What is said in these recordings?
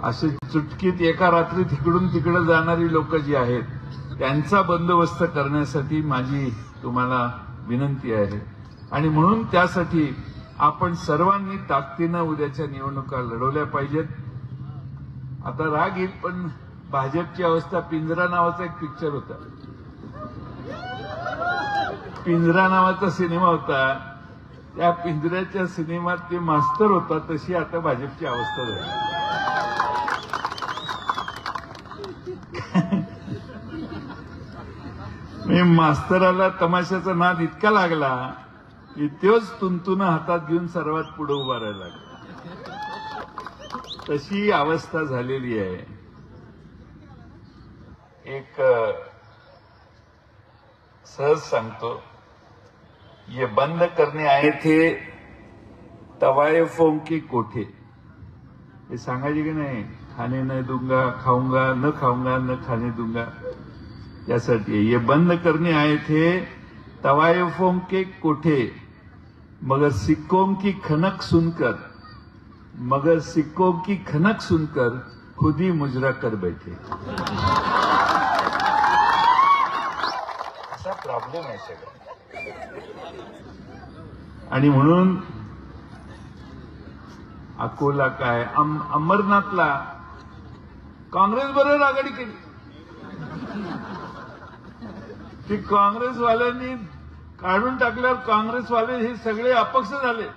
असे चुटकीत एका रात्रीत इकडून तिकडे जाणारी लोक जी आहेत त्यांचा बंदोबस्त करण्यासाठी माझी तुम्हाला विनंती आहे आणि म्हणून त्यासाठी आपण सर्वांनी ताकदीनं उद्याच्या निवडणुका लढवल्या पाहिजेत. आता राग येईल पण भाजपची अवस्था पिंजरा नावाचा एक पिक्चर होता, पिंजरा नावाचा सिनेमा होता, त्या पिंजऱ्याच्या सिनेमात ते मास्तर होता, तशी आता भाजपची अवस्था झाली. मास्तराला तमाशाचा नाद इतका लागला की तोच तुंतुन हातात घेऊन सर्वात पुढे उभा राहायला लागला. तशी अवस्था झालेली आहे. एक सहज सांगतो, ये बंद करने आए थे तवायफों के कोठे. हे सांगायचे की नाही, खाने न दूंगा खाऊंगा न खाऊंगा न खाने दूंगा, त्यासाठी ये बंद करने आए थे तवायफों के कोठे, मगर सिक्कों की खनक सुनकर खुद ही मुजरा कर बैठे. असा प्रॉब्लेम आहे सगळं. आणि म्हणून अकोला काय अमरनाथला काँग्रेस बरोबर आघाडी केली. ती काँग्रेसवाल्यांनी काढून टाकल्यावर काँग्रेसवाले हे सगळे अपक्ष झाले,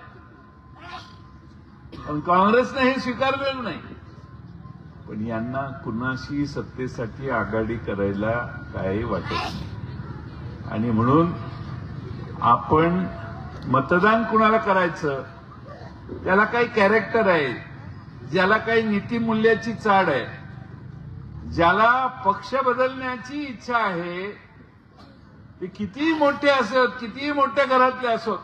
पण काँग्रेसने हे स्वीकारलेलं नाही. पण यांना कुणाशी सत्तेसाठी आघाडी करायला काही वाटत नाही. आणि म्हणून आपण मतदान कुणाला करायचं, त्याला काही कॅरेक्टर आहे, ज्याला काही नीतिमूल्याची चाड आहे, ज्याला पक्ष बदलण्याची इच्छा आहे, ते कितीही मोठे असोत, कितीही मोठ्या घरातले असोत,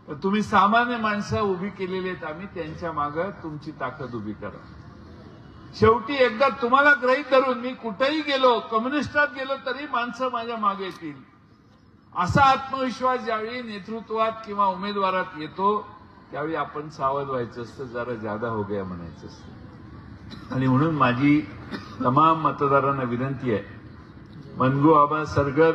तर तुम्ही सामान्य माणसं उभी केलेली आहेत, आम्ही त्यांच्या मागे तुमची ताकद उभी करा. शेवटी एकदा तुम्हाला गृहीत धरून मी कुठेही गेलो, कम्युनिस्टात गेलो तरी माणसं माझ्या मागे येतील, असा आत्मविश्वास ज्यावेळी नेतृत्वात किंवा उमेदवारात येतो त्यावेळी आपण सावध व्हायचं असतं, जरा ज्यादा हो गया म्हणायचं असतं. आणि म्हणून माझी तमाम मतदारांना विनंती आहे, मनगू आबा सरगर